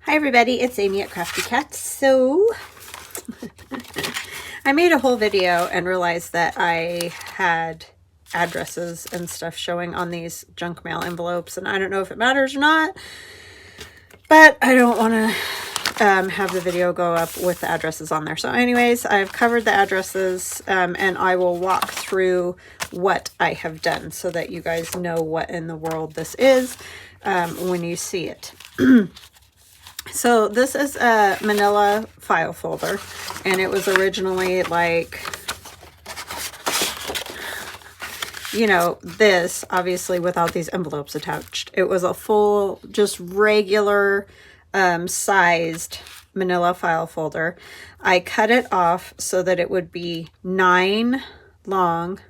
Hi everybody, it's Amy at Crafty Cat. So I made a whole video and realized that I had addresses and stuff showing on these junk mail envelopes, and I don't know if it matters or not, but I don't want to have the video go up with the addresses on there. So anyways, I've covered the addresses and I will walk through what I have done so that you guys know what in the world this is when you see it. So this is a manila file folder, and it was originally like, you know, this, obviously without these envelopes attached. It was a full, just regular sized manila file folder. I cut it off so that it would be 9 long,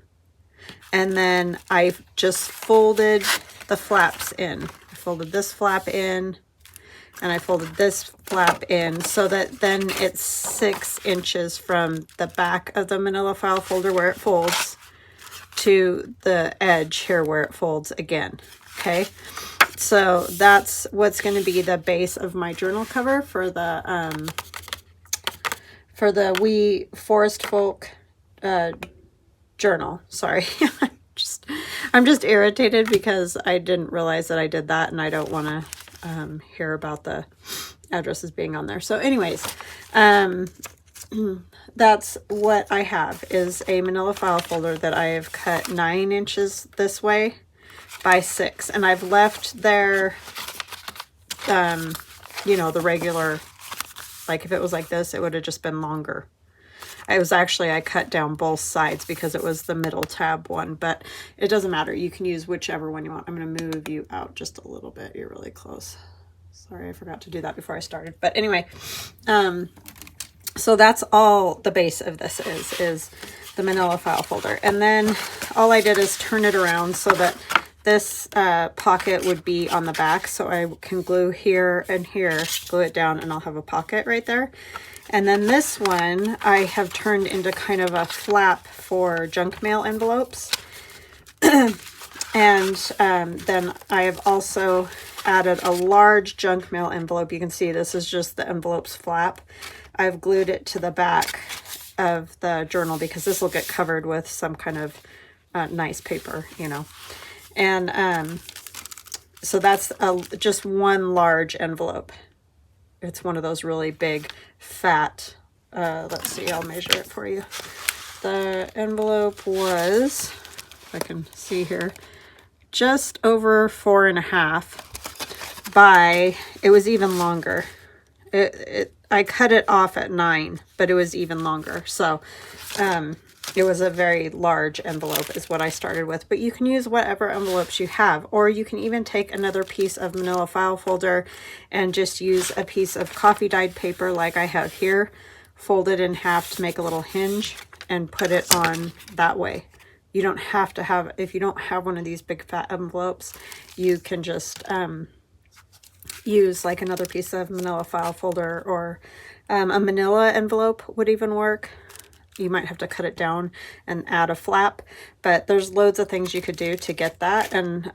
and then I just folded the flaps in. I folded this flap in, and I folded this flap in so that then it's 6 inches from the back of the manila file folder where it folds to the edge here where it folds again. Okay, so that's what's going to be the base of my journal cover for the We Forest Folk journal. Sorry. I'm just irritated because I didn't realize that I did that, and I don't want to hear about the addresses being on there. So anyways, that's what I have, is a manila file folder that I have cut 9 inches this way by 6, and I've left there you know, the regular, like if it was like this, it would have just been longer. I cut down both sides because it was the middle tab one, but it doesn't matter. You can use whichever one you want. I'm going to move you out just a little bit. You're really close. Sorry, I forgot to do that before I started. But anyway, so that's all the base of this is the manila file folder. And then all I did is turn it around so that this pocket would be on the back. So I can glue here and here, glue it down, and I'll have a pocket right there. And then this one I have turned into kind of a flap for junk mail envelopes. And then I have also added a large junk mail envelope. You can see this is just the envelope's flap. I've glued it to the back of the journal because this will get covered with some kind of nice paper, you know. And so that's just one large envelope. It's one of those really big, fat, let's see, I'll measure it for you. The envelope was, if I can see here, just over 4.5 by, it was even longer. I cut it off at 9, but it was even longer. So it was a very large envelope is what I started with, but you can use whatever envelopes you have, or you can even take another piece of manila file folder and just use a piece of coffee dyed paper like I have here, fold it in half to make a little hinge and put it on that way. You don't have to have, if you don't have one of these big fat envelopes, you can just use like another piece of manila file folder, or a manila envelope would even work. You might have to cut it down and add a flap, but there's loads of things you could do to get that and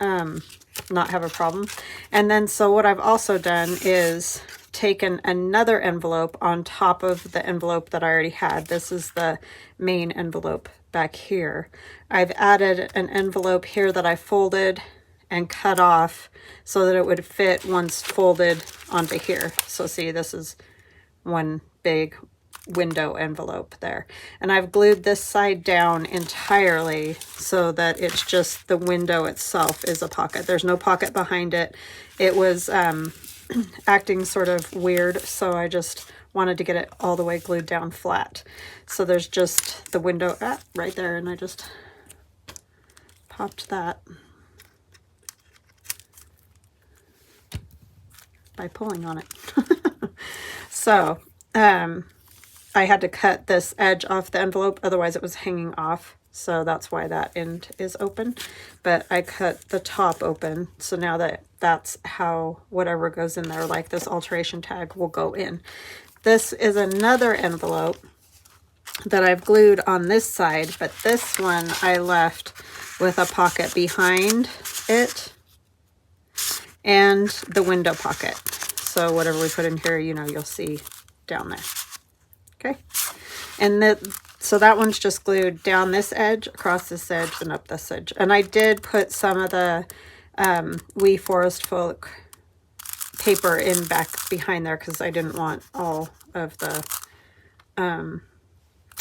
not have a problem. And then so what I've also done is taken another envelope on top of the envelope that I already had. This is the main envelope back here. I've added an envelope here that I folded and cut off so that it would fit once folded onto here. So see, this is one big window envelope there, and I've glued this side down entirely so that it's just the window itself is a pocket. There's no pocket behind it. It was acting sort of weird, so I just wanted to get it all the way glued down flat. So there's just the window right there, and I just popped that by pulling on it. So I had to cut this edge off the envelope, otherwise it was hanging off. So that's why that end is open. But I cut the top open. So now that's how whatever goes in there, like this alteration tag, will go in. This is another envelope that I've glued on this side, but this one I left with a pocket behind it and the window pocket. So whatever we put in here, you know, you'll see down there. Okay. And so that one's just glued down this edge, across this edge, and up this edge. And I did put some of the Wee Forest Folk paper in back behind there because I didn't want all of the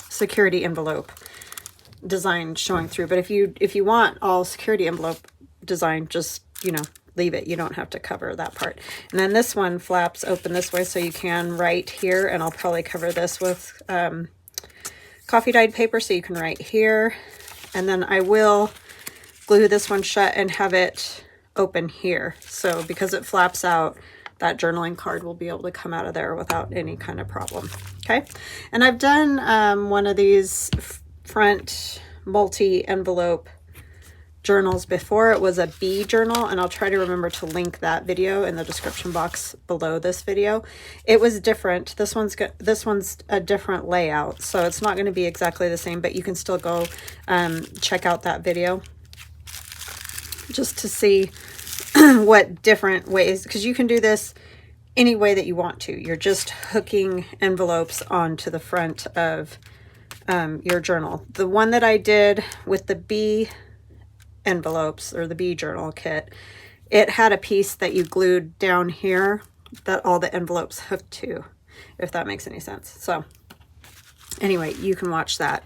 security envelope design showing through. But if you want all security envelope design, just, you know, leave it. You don't have to cover that part. And then this one flaps open this way so you can write here, and I'll probably cover this with coffee dyed paper so you can write here. And then I will glue this one shut and have it open here. So because it flaps out, that journaling card will be able to come out of there without any kind of problem. Okay. And I've done one of these front multi-envelope journals before. It was a bee journal, and I'll try to remember to link that video in the description box below this video. It was different. This one's a different layout, so it's not going to be exactly the same, but you can still go check out that video just to see what different ways, because you can do this any way that you want to. You're just hooking envelopes onto the front of your journal. The one that I did with the bee envelopes, or the bee journal kit, it had a piece that you glued down here that all the envelopes hooked to, if that makes any sense. So anyway, you can watch that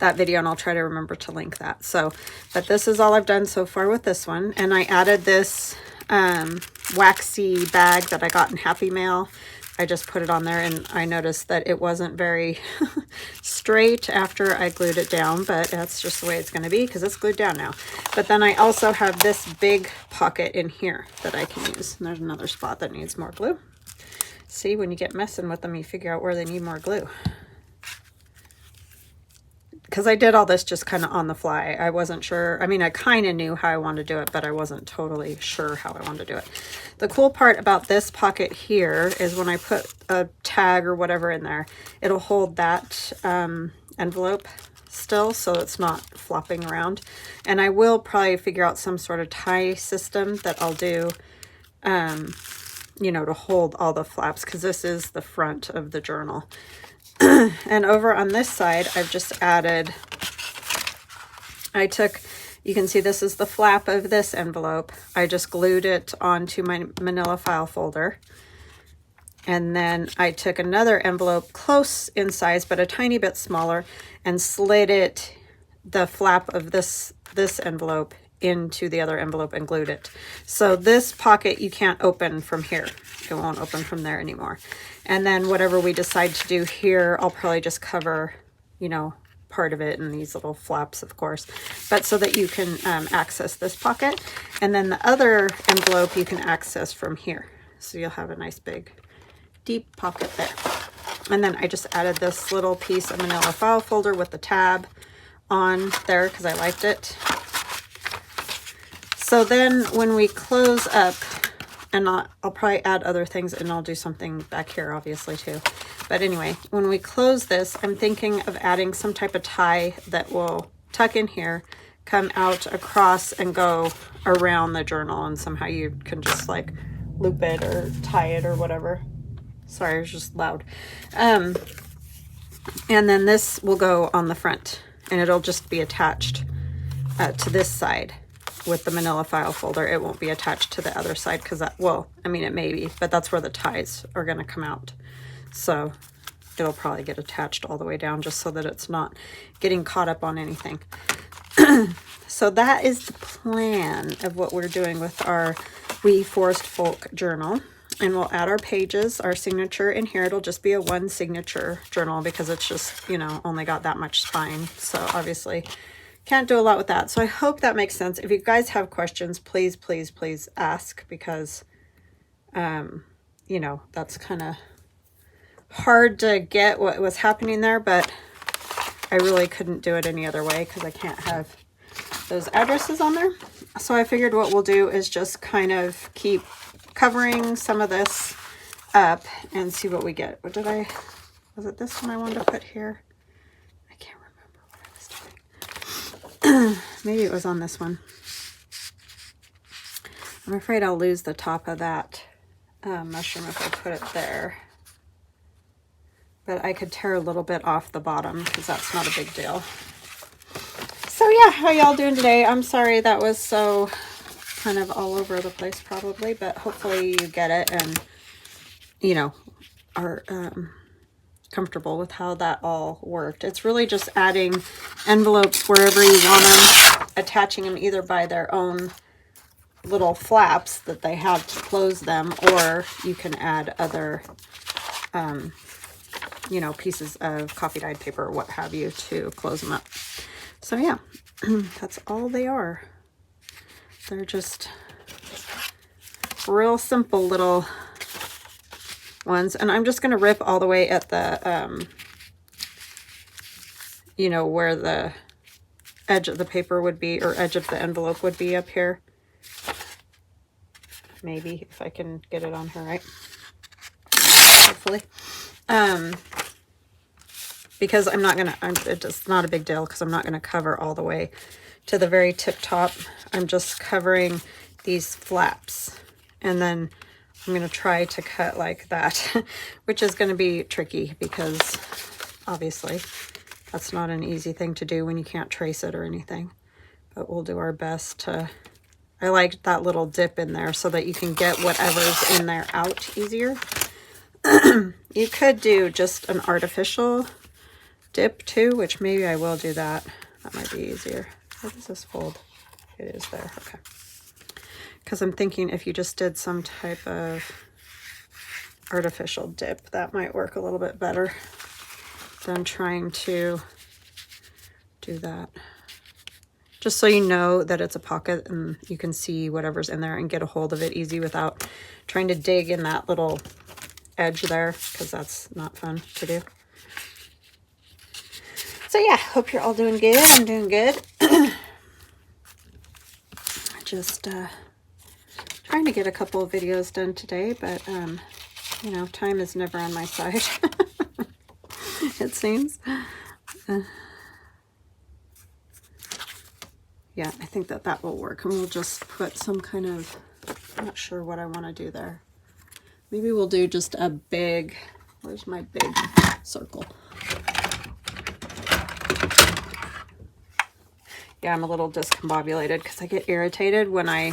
video, and I'll try to remember to link that. So, but this is all I've done so far with this one. And I added this waxy bag that I got in Happy Mail. I just put it on there, and I noticed that it wasn't very straight after I glued it down, but that's just the way it's going to be because it's glued down now. But then I also have this big pocket in here that I can use. And there's another spot that needs more glue. See, when you get messing with them, you figure out where they need more glue. Because I did all this just kind of on the fly. I wasn't sure. I mean, I kind of knew how I wanted to do it, but I wasn't totally sure how I wanted to do it. The cool part about this pocket here is when I put a tag or whatever in there, it'll hold that envelope still, so it's not flopping around. And I will probably figure out some sort of tie system that I'll do, you know, to hold all the flaps, because this is the front of the journal. And over on this side, I've just added, you can see this is the flap of this envelope. I just glued it onto my manila file folder. And then I took another envelope close in size, but a tiny bit smaller, and slid the flap of this envelope into the other envelope and glued it. So this pocket you can't open from here. It won't open from there anymore. And then whatever we decide to do here, I'll probably just cover, you know, part of it in these little flaps, of course, but so that you can access this pocket. And then the other envelope you can access from here. So you'll have a nice big deep pocket there. And then I just added this little piece of manila file folder with the tab on there because I liked it. So then when we close up, and I'll probably add other things, and I'll do something back here obviously too. But anyway, when we close this, I'm thinking of adding some type of tie that will tuck in here, come out across, and go around the journal, and somehow you can just like loop it or tie it or whatever. Sorry, it was just loud. And then this will go on the front, and it'll just be attached to this side with the manila file folder. It won't be attached to the other side because that, well, I mean, it may be, but that's where the ties are going to come out. So it'll probably get attached all the way down just so that it's not getting caught up on anything. So that is the plan of what we're doing with our Wee Forest Folk journal. And we'll add our pages, our signature in here. It'll just be a one signature journal because it's just, you know, only got that much spine. So obviously can't do a lot with that. So I hope that makes sense. If you guys have questions, please, please, please ask, because, you know, that's kind of hard to get what was happening there, but I really couldn't do it any other way because I can't have those addresses on there. So I figured what we'll do is just kind of keep covering some of this up and see what we get. What did was it this one I wanted to put here? I can't remember what I was doing. Maybe it was on this one. I'm afraid I'll lose the top of that mushroom if I put it there. But I could tear a little bit off the bottom because that's not a big deal. So yeah, how y'all doing today? I'm sorry that was so kind of all over the place probably, but hopefully you get it and, you know, are comfortable with how that all worked. It's really just adding envelopes wherever you want them, attaching them either by their own little flaps that they have to close them, or you can add other, you know, pieces of coffee dyed paper or what have you to close them up. So yeah, that's all they are. They're just real simple little ones. And I'm just going to rip all the way at the, you know, where the edge of the paper would be, or edge of the envelope would be up here. Maybe if I can get it on here right. Hopefully. Because I'm not going to, it's not a big deal because I'm not going to cover all the way to the very tip top. I'm just covering these flaps. And then I'm going to try to cut like that, which is going to be tricky because obviously that's not an easy thing to do when you can't trace it or anything. But we'll do our best to, I like that little dip in there so that you can get whatever's in there out easier. You could do just an artificial dip too, which maybe I will do that. That might be easier. Where does this fold? It is there. Okay. Because I'm thinking if you just did some type of artificial dip, that might work a little bit better than trying to do that. Just so you know that it's a pocket and you can see whatever's in there and get a hold of it easy without trying to dig in that little edge there, because that's not fun to do. So yeah, hope you're all doing good. I'm doing good. Just trying to get a couple of videos done today, but you know, time is never on my side. It seems. Yeah, I think that that will work, and we'll just put some kind of, I'm not sure what I want to do there. Maybe we'll do just a big, where's my big circle? Yeah, I'm a little discombobulated because I get irritated when I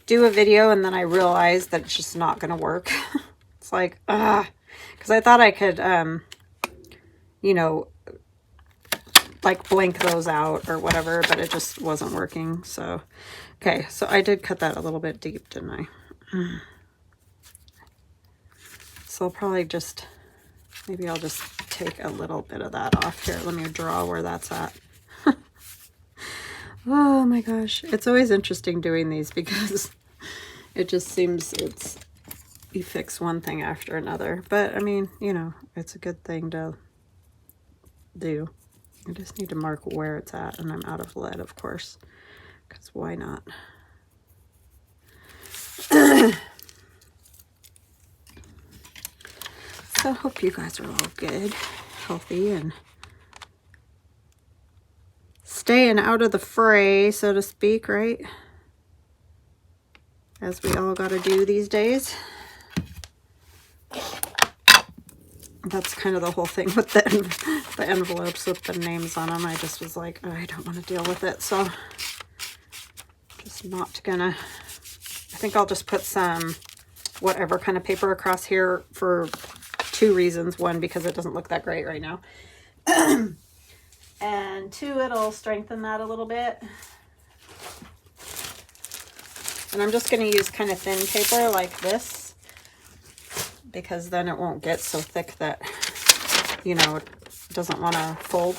do a video and then I realize that it's just not going to work. It's like, because I thought I could, you know, like blink those out or whatever, but it just wasn't working. So, okay, so I did cut that a little bit deep, didn't I? So I'll probably just, maybe I'll just take a little bit of that off here. Let me draw where that's at. Oh my gosh, it's always interesting doing these because it just seems it's, you fix one thing after another. But I mean, you know, it's a good thing to do. I just need to mark where it's at, and I'm out of lead, of course, because why not? So I hope you guys are all good, healthy, and staying out of the fray, so to speak, right? As we all got to do these days. That's kind of the whole thing with the envelopes with the names on them. I just was like, oh, I don't want to deal with it, so just not gonna. I think I'll just put some whatever kind of paper across here for two reasons. One, because it doesn't look that great right now. And two, it'll strengthen that a little bit. And I'm just going to use kind of thin paper like this, because then it won't get so thick that, you know, it doesn't want to fold.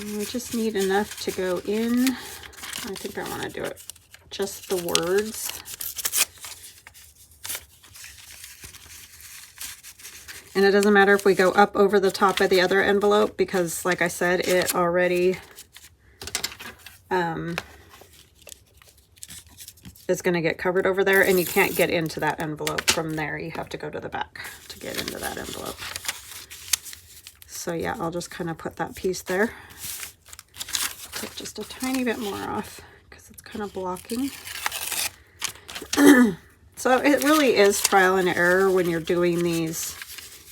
And we just need enough to go in. I think I want to do it just the words. And it doesn't matter if we go up over the top of the other envelope, because like I said, it already is going to get covered over there, and you can't get into that envelope from there. You have to go to the back to get into that envelope. So yeah, I'll just kind of put that piece there. Put just just a tiny bit more off because it's kind of blocking. So it really is trial and error when you're doing these,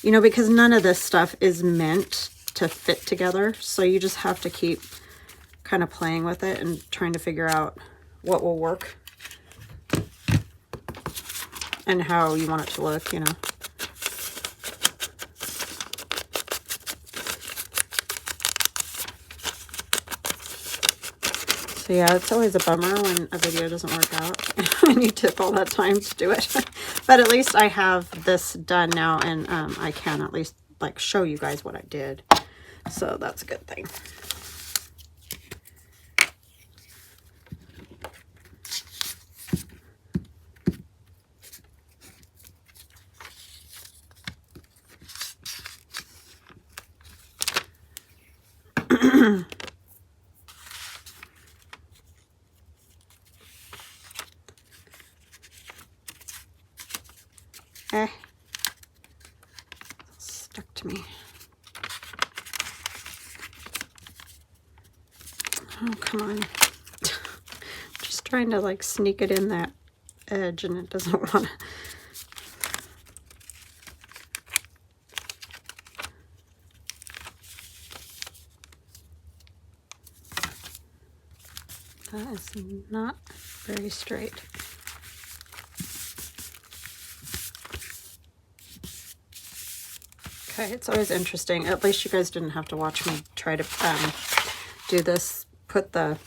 you know, because none of this stuff is meant to fit together. So you just have to keep kind of playing with it and trying to figure out what will work and how you want it to look, you know. So yeah, it's always a bummer when a video doesn't work out and you took all that time to do it. But at least I have this done now, and I can at least like show you guys what I did. So that's a good thing. Stuck to me. Oh, come on. Just trying to like sneak it in that edge and it doesn't want to. That is not very straight. Okay, it's always interesting. At least you guys didn't have to watch me try to do this. Put that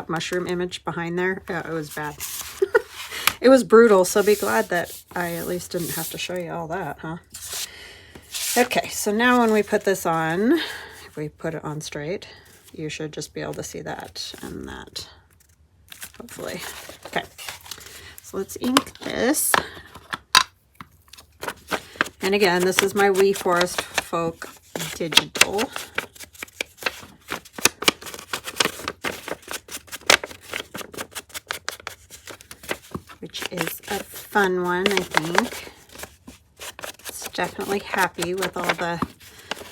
mushroom image behind there. It was bad. It was brutal, so be glad that I at least didn't have to show you all that, huh? Okay, so now when we put this on, if we put it on straight, you should just be able to see that and that, hopefully. Okay, so let's ink this. And again, this is my Wee Forest Folk Digital. Which is a fun one, I think. It's definitely happy with all the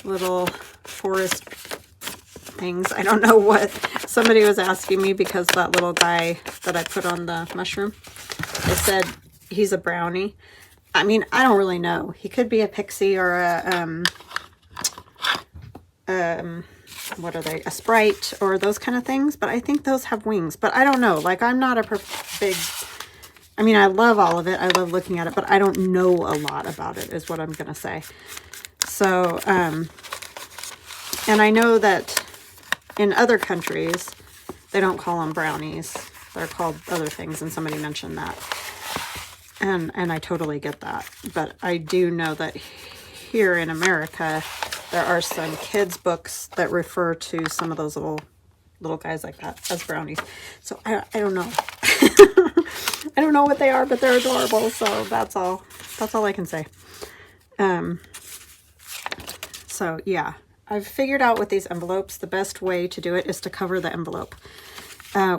little forest things. I don't know what somebody was asking me because that little guy that I put on the mushroom, they said he's a brownie. I mean, I don't really know. He could be a pixie or a what are they? A sprite or those kind of things. But I think those have wings. But I don't know. Like, I'm not a big. I mean, I love all of it. I love looking at it, but I don't know a lot about it, is what I'm gonna say. So, and I know that in other countries they don't call them brownies. They're called other things, and somebody mentioned that. And I totally get that. But I do know that here in America, there are some kids' books that refer to some of those little guys like that as brownies. So I don't know. I don't know what they are, but they're adorable. So that's all I can say. So yeah, I've figured out with these envelopes, the best way to do it is to cover the envelope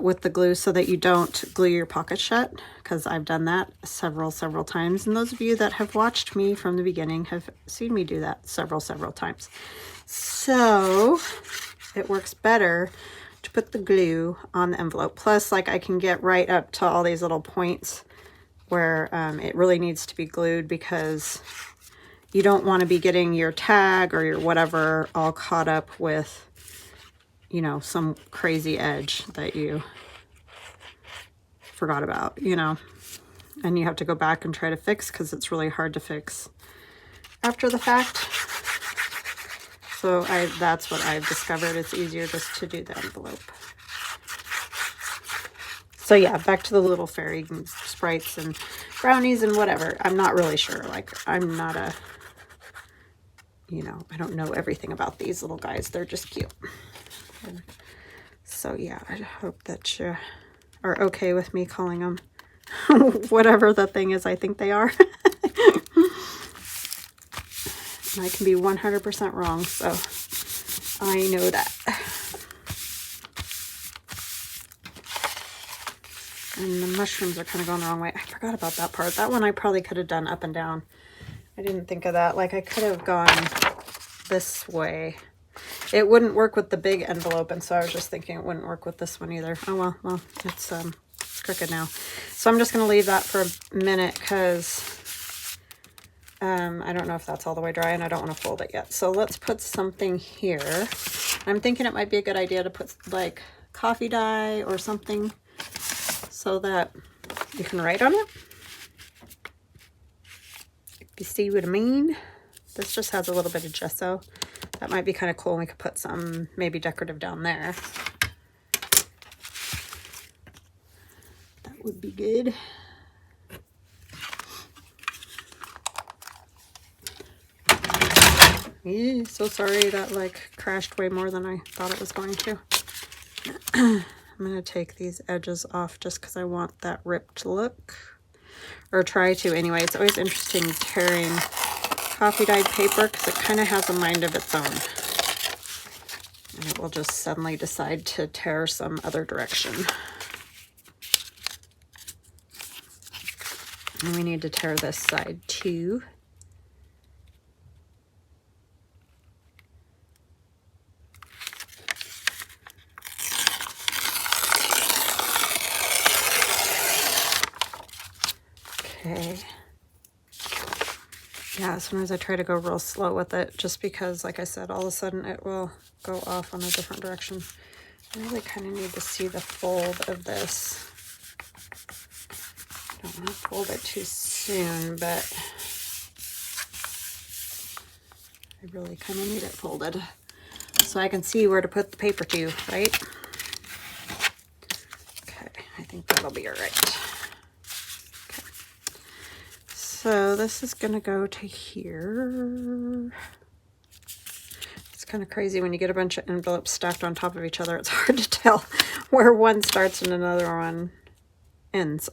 with the glue so that you don't glue your pocket shut, because I've done that several times. And those of you that have watched me from the beginning have seen me do that several times. So it works better to put the glue on the envelope. Plus, like, I can get right up to all these little points where it really needs to be glued, because you don't want to be getting your tag or your whatever all caught up with, you know, some crazy edge that you forgot about, you know, and you have to go back and try to fix, because it's really hard to fix after the fact. So that's what I've discovered. It's easier just to do the envelope. So yeah, back to the little fairy sprites and brownies and whatever. I'm not really sure. Like, I'm not a, you know, I don't know everything about these little guys. They're just cute. So yeah, I hope that you are okay with me calling them whatever the thing is I think they are. And I can be 100% wrong, so I know that. And the mushrooms are kind of going the wrong way. I forgot about that part. That one I probably could have done up and down. I didn't think of that. Like, I could have gone this way. it wouldn't work with the big envelope, and so I was just thinking it wouldn't work with this one either. Oh well, it's crooked now. So I'm just going to leave that for a minute because I don't know if that's all the way dry, and I don't want to fold it yet. So let's put something here. I'm thinking it might be a good idea to put like coffee dye or something so that you can write on it. If you see what I mean. This just has a little bit of gesso. That might be kind of cool. We could put some maybe decorative down there. That would be good. So sorry that like crashed way more than I thought it was going to. I'm going to take these edges off just because I want that ripped look. Or try to anyway. It's always interesting tearing coffee dyed paper because it kind of has a mind of its own. And it will just suddenly decide to tear some other direction. And we need to tear this side too. Okay. Yeah, sometimes I try to go real slow with it just because, like I said, all of a sudden it will go off on a different direction. I really kind of need to see the fold of this. I don't want to fold it too soon, but I really kind of need it folded so I can see where to put the paper to, right? Okay, I think that'll be all right. So this is going to go to here. It's kind of crazy when you get a bunch of envelopes stacked on top of each other. It's hard to tell where one starts and another one ends.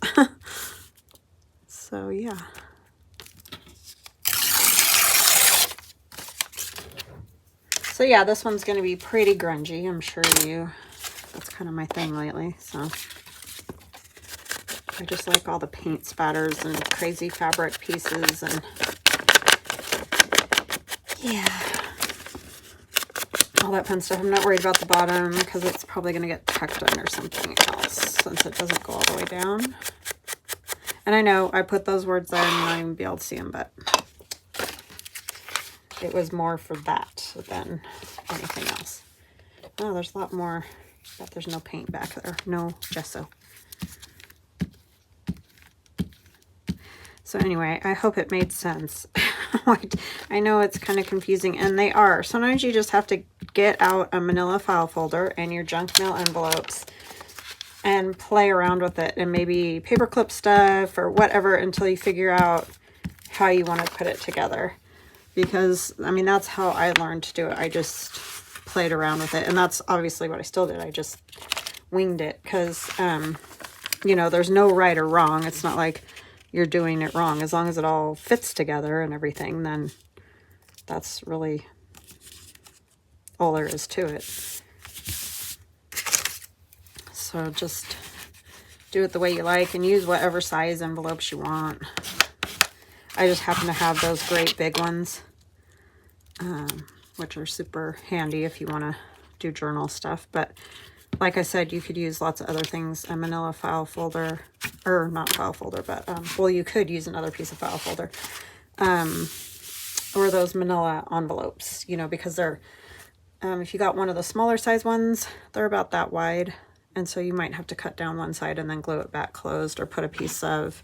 So yeah. So yeah, this one's going to be pretty grungy. I'm sure that's kind of my thing lately. So I just like all the paint spatters and crazy fabric pieces and yeah, all that fun stuff. I'm not worried about the bottom because it's probably going to get tucked under something else since it doesn't go all the way down. And I know I put those words there and you'll not even be able to see them, but it was more for that than anything else. Oh, there's a lot more, but there's no paint back there, no gesso. So anyway, I hope it made sense. I know it's kind of confusing, and they are. Sometimes you just have to get out a manila file folder and your junk mail envelopes and play around with it and maybe paperclip stuff or whatever until you figure out how you want to put it together. Because, I mean, that's how I learned to do it. I just played around with it, and that's obviously what I still did. I just winged it because, you know, there's no right or wrong. It's not like you're doing it wrong. As long as it all fits together and everything, then that's really all there is to it. So just do it the way you like and use whatever size envelopes you want. I just happen to have those great big ones, which are super handy if you want to do journal stuff. But like I said, you could use lots of other things, a manila file folder, or not file folder, but, well, you could use another piece of file folder, or those manila envelopes, you know, because they're, if you got one of the smaller size ones, they're about that wide, and so you might have to cut down one side and then glue it back closed, or put a piece of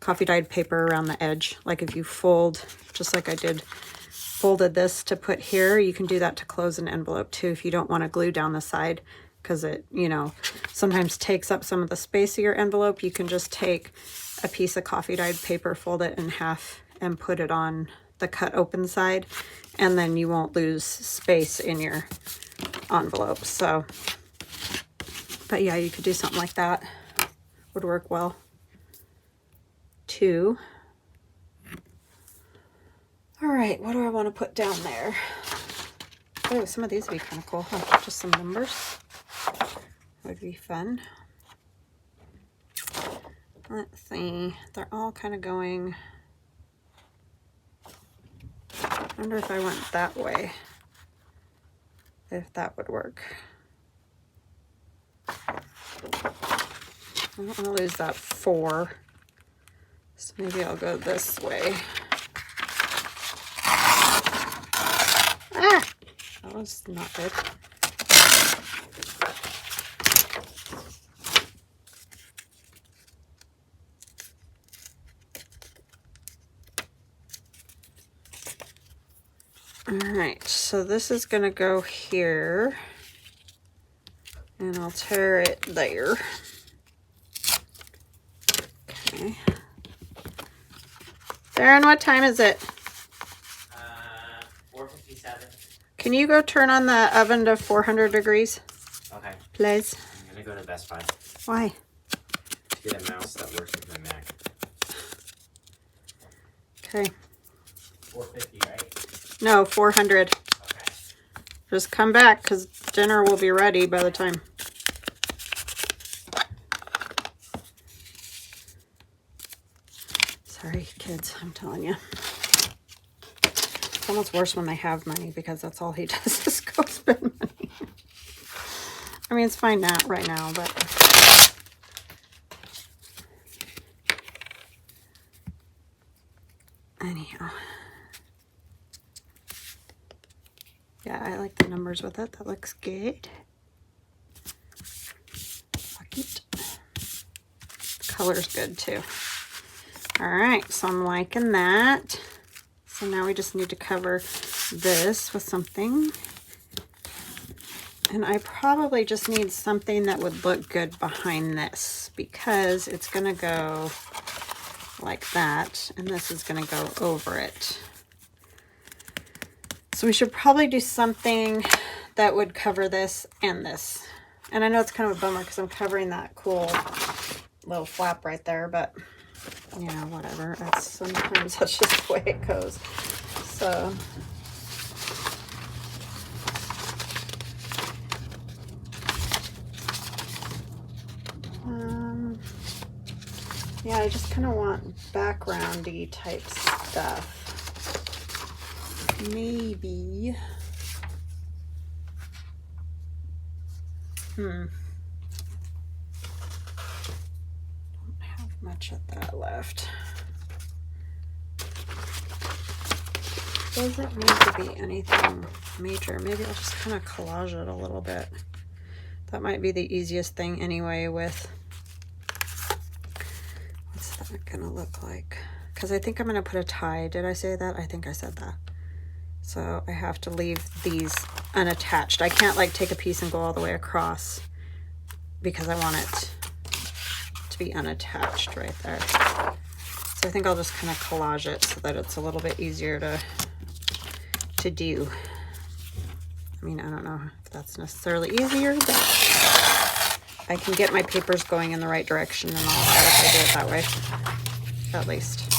coffee dyed paper around the edge. Like if you fold, just like I did, folded this to put here, you can do that to close an envelope too if you don't want to glue down the side, because it, you know, sometimes takes up some of the space of your envelope. You can just take a piece of coffee dyed paper, fold it in half, and put it on the cut open side, and then you won't lose space in your envelope. So, but yeah, you could do something like that. Would work well too. All right, what do I want to put down there? Oh, some of these would be kind of cool, huh? Just some numbers. Would be fun. Let's see. They're all kind of going. I wonder if I went that way. if that would work. I don't want to lose that 4. So maybe I'll go this way. Ah! That was not good. All right, so this is gonna go here, and I'll tear it there. Okay. Darren, what time is it? 4:57. Can you go turn on the oven to 400 degrees? Okay. Please. I'm gonna go to Best Buy. Why? To get a mouse that works with my Mac. Okay. 450, right? No, 400. Okay. Just come back because dinner will be ready by the time. Sorry, kids, I'm telling you. It's almost worse when they have money because that's all he does is go spend money. I mean, it's fine now, right now, but... Anyhow. Yeah, I like the numbers with it. That looks good. Like it. The color's good too. All right, so I'm liking that. So now we just need to cover this with something. And I probably just need something that would look good behind this because it's gonna go like that, and this is gonna go over it. So we should probably do something that would cover this and this. And I know it's kind of a bummer because I'm covering that cool little flap right there, but you know, whatever. Sometimes that's just the way it goes. So yeah, I just kind of want backgroundy type stuff. Maybe. Don't have much of that left. Doesn't need to be anything major. Maybe I'll just kind of collage it a little bit. That might be the easiest thing anyway with... What's that gonna look like? Because I think I'm gonna put a tie. Did I say that? I think I said that. So I have to leave these unattached. I can't like take a piece and go all the way across because I want it to be unattached right there. So I think I'll just kind of collage it so that it's a little bit easier to do. I mean, I don't know if that's necessarily easier, but I can get my papers going in the right direction and all that if I do it that way, at least.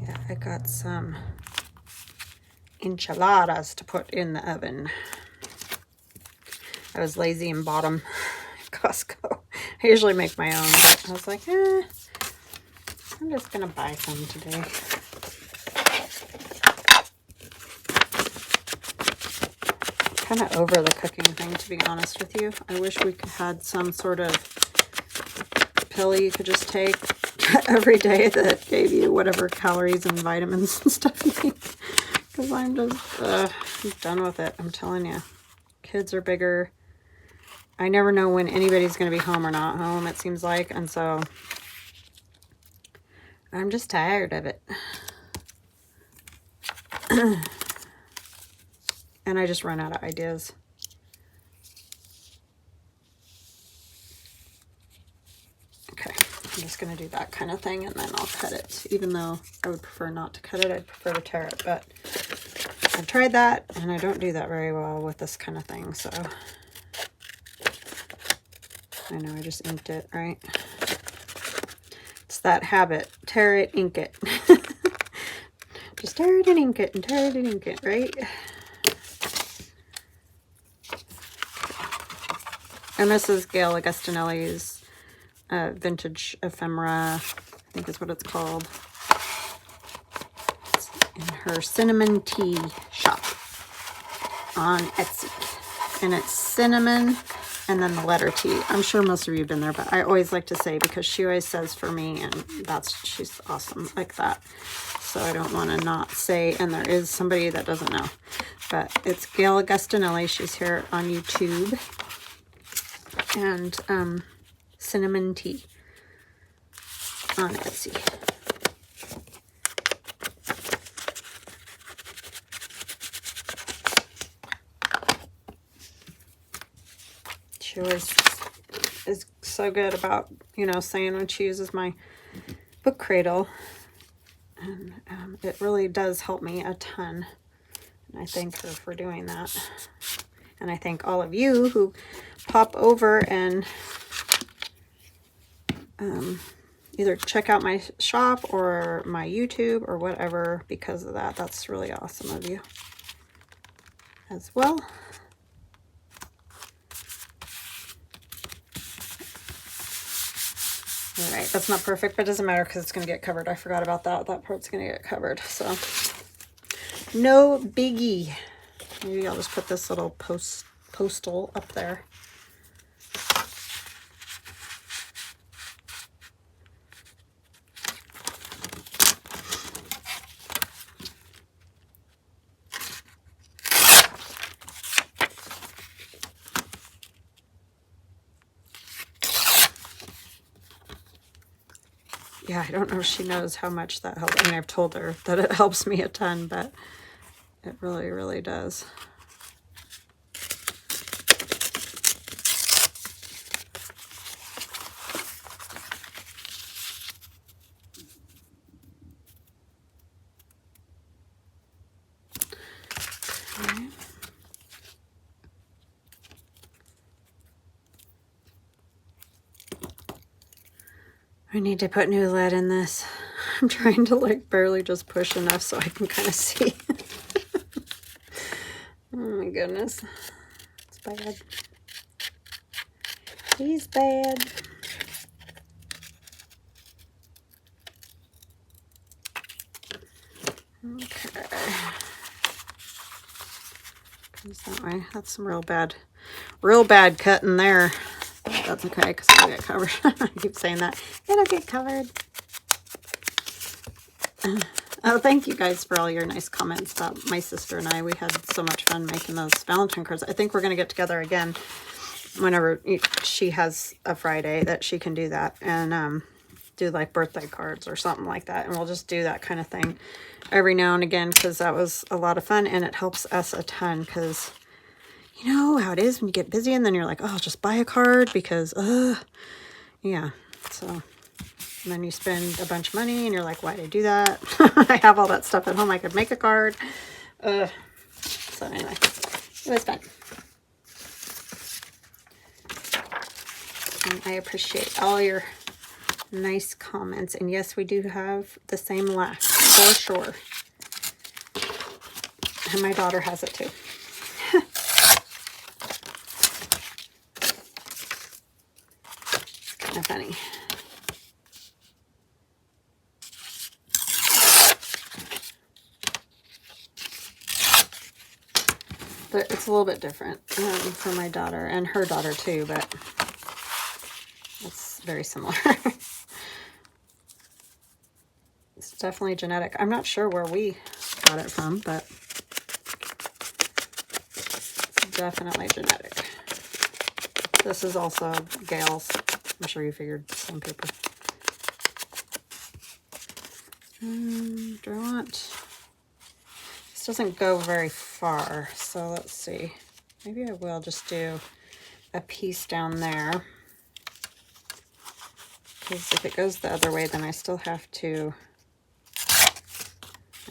Yeah, I got some enchiladas to put in the oven. I was lazy and bought them at Costco. I usually make my own, but I was like, I'm just gonna buy some today. Kind of over the cooking thing, to be honest with you. I wish we could had some sort of pill you could just take every day that gave you whatever calories and vitamins and stuff you need. Because I'm just I'm done with it. I'm telling you, kids are bigger. I never know when anybody's going to be home or not home, it seems like. And so I'm just tired of it. And I just run out of ideas. Okay, I'm just going to do that kind of thing and then I'll cut it. Even though I would prefer not to cut it, I'd prefer to tear it. But I've tried that and I don't do that very well with this kind of thing. So I know I just inked it, right? It's that habit. Tear it, ink it. Just tear it and ink it and tear it and ink it, right? And this is Gayle Augustinelli's vintage ephemera I think is what it's called. It's in her CinnamonT shop on Etsy. And it's cinnamon and then the letter T. I'm sure most of you have been there, but I always like to say, because she always says for me, and she's awesome like that. So I don't want to not say, and there is somebody that doesn't know. But it's Gayle Augustinelli. She's here on YouTube. And CinnamonT on Etsy. She always is so good about, you know, saying when she uses my book cradle. And it really does help me a ton. And I thank her for doing that. And I thank all of you who pop over and either check out my shop or my YouTube or whatever because of that. That's really awesome of you as well. All right, that's not perfect, but it doesn't matter because it's going to get covered. I forgot about that. That part's going to get covered. So no biggie. Maybe I'll just put this little postal up there. Yeah, I don't know if she knows how much that helps. I mean, I've told her that it helps me a ton, but it really, really does. Okay. I need to put new lead in this. I'm trying to like barely just push enough so I can kind of see. Oh my goodness. It's bad. He's bad. Okay. Comes that way. That's some real bad cutting there. That's okay because it'll get covered. I keep saying that. It'll get covered. Oh, thank you guys for all your nice comments about my sister and I. We had so much fun making those Valentine cards. I think we're going to get together again whenever she has a Friday that she can do that and do like birthday cards or something like that. And we'll just do that kind of thing every now and again because that was a lot of fun and it helps us a ton because you know how it is when you get busy and then you're like, oh, I'll just buy a card because, yeah. So, and then you spend a bunch of money and you're like, why did I do that? I have all that stuff at home. I could make a card. So anyway, it was fun. And I appreciate all your nice comments. And yes, we do have the same laugh for sure. And my daughter has it too. Kind of funny. But it's a little bit different for my daughter and her daughter too, but it's very similar. It's definitely genetic. I'm not sure where we got it from, but it's definitely genetic. This is also Gayle's. I'm sure you figured, same paper. Do I want... This doesn't go very far, so let's see. Maybe I will just do a piece down there. Because if it goes the other way, then I still have to...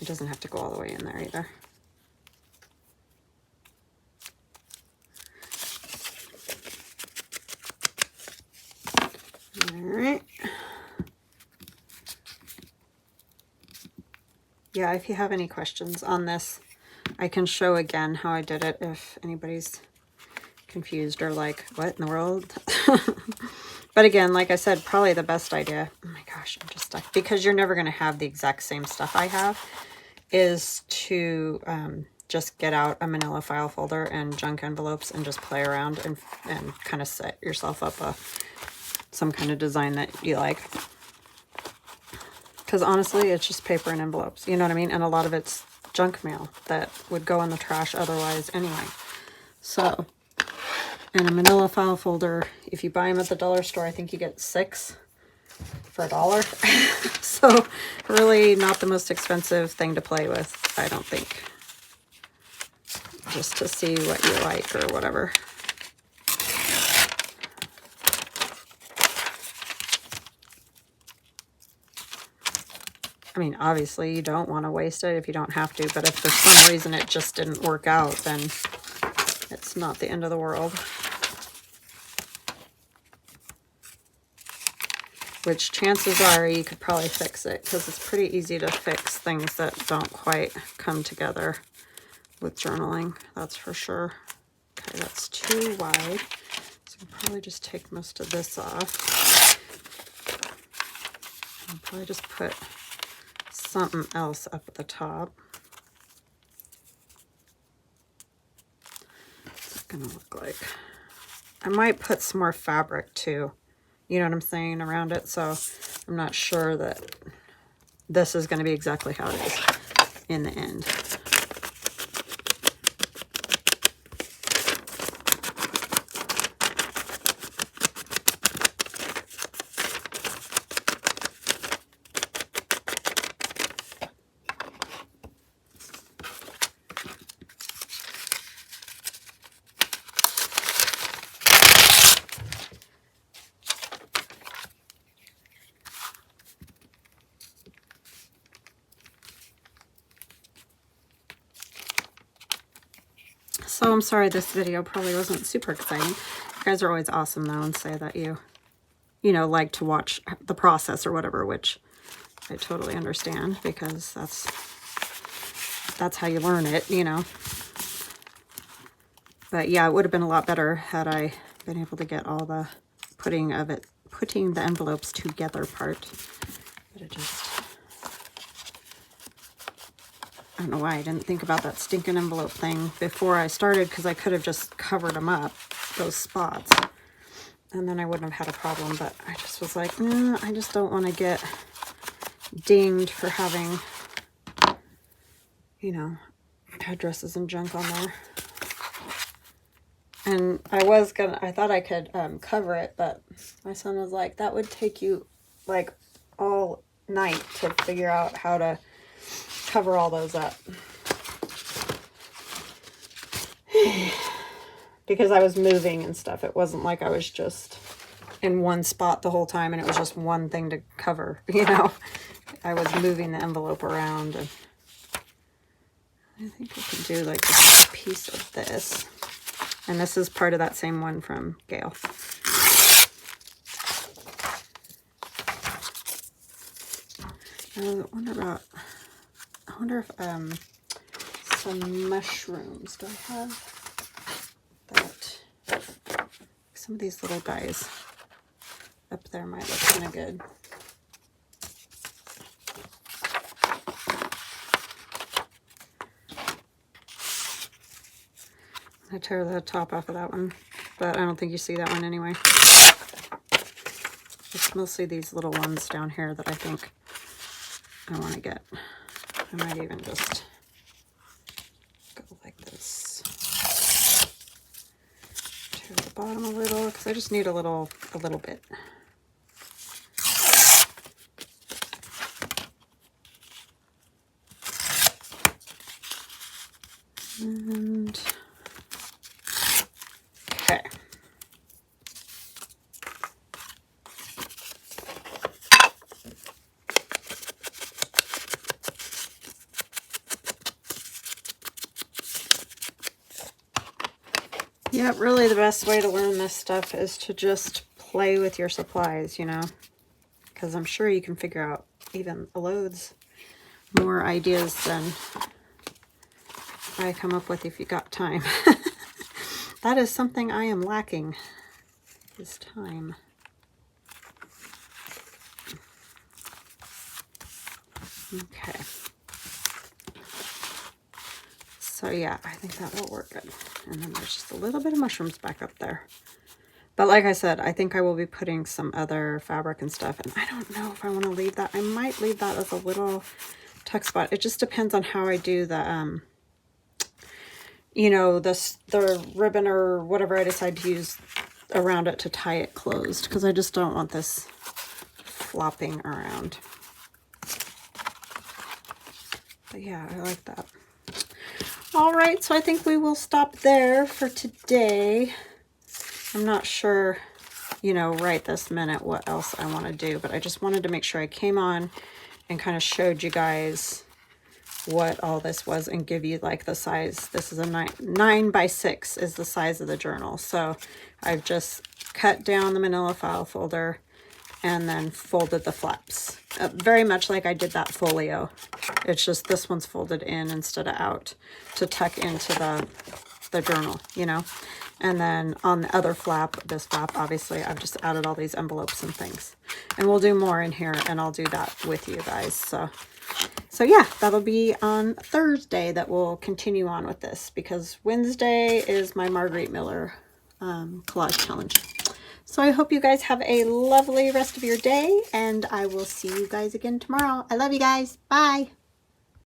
It doesn't have to go all the way in there either. Alright. Yeah, if you have any questions on this, I can show again how I did it if anybody's confused or like, what in the world? But again, like I said, probably the best idea, oh my gosh, I'm just stuck, because you're never going to have the exact same stuff I have, is to just get out a manila file folder and junk envelopes and just play around and kind of set yourself up some kind of design that you like. Because honestly, it's just paper and envelopes, you know what I mean? And a lot of it's junk mail that would go in the trash otherwise anyway. So, and a manila file folder, if you buy them at the dollar store, I think you get 6 for $1. So really not the most expensive thing to play with, I don't think. Just to see what you like or whatever. I mean, obviously you don't want to waste it if you don't have to, but if for some reason it just didn't work out, then it's not the end of the world. Which chances are you could probably fix it, because it's pretty easy to fix things that don't quite come together with journaling, that's for sure. Okay, that's too wide, so I'll probably just take most of this off. I'll probably just put something else up at the top. What's it gonna look like? I might put some more fabric too, you know what I'm saying, around it, so I'm not sure that this is going to be exactly how it is in the end. So I'm sorry this video probably wasn't super exciting. You guys are always awesome though, and say that you know, like to watch the process or whatever, which I totally understand, because that's how you learn it, you know. But yeah, it would have been a lot better had I been able to get all the putting the envelopes together part. But it just, I don't know why I didn't think about that stinking envelope thing before I started, because I could have just covered them up, those spots, and then I wouldn't have had a problem. But I just was like, I just don't want to get dinged for having, you know, addresses and junk on there. And I thought I could cover it, but my son was like, that would take you like all night to figure out how to cover all those up. Because I was moving and stuff. It wasn't like I was just in one spot the whole time and it was just one thing to cover, you know. I was moving the envelope around, and I think I can do like a piece of this. And this is part of that same one from Gayle. I wonder if some mushrooms. Do I have that? Some of these little guys up there might look kind of good. I tear the top off of that one, but I don't think you see that one anyway. It's mostly these little ones down here that I think I want to get. I might even just go like this. Tear the bottom a little, because I just need a little bit. And okay. Yeah, really the best way to learn this stuff is to just play with your supplies, you know, because I'm sure you can figure out even loads more ideas than I come up with if you got time. that is something I am lacking this time. Okay. So yeah, I think that will work good. And then there's just a little bit of mushrooms back up there. But like I said, I think I will be putting some other fabric and stuff. And I don't know if I want to leave that. I might leave that as a little tuck spot. It just depends on how I do the, you know, the ribbon or whatever I decide to use around it to tie it closed. Because I just don't want this flopping around. But yeah, I like that. All right, so I think we will stop there for today. I'm not sure, you know, right this minute what else I want to do, but I just wanted to make sure I came on and kind of showed you guys what all this was and give you like the size. This is a 9 by 6 is the size of the journal. So I've just cut down the manila file folder and then folded the flaps. Very much like I did that folio. It's just this one's folded in instead of out to tuck into the journal, you know. And then on the other flap, this flap, obviously, I've just added all these envelopes and things. And we'll do more in here, and I'll do that with you guys. So yeah, that'll be on Thursday that we'll continue on with this, because Wednesday is my Marguerite Miller collage challenge. So I hope you guys have a lovely rest of your day, and I will see you guys again tomorrow. I love you guys. Bye.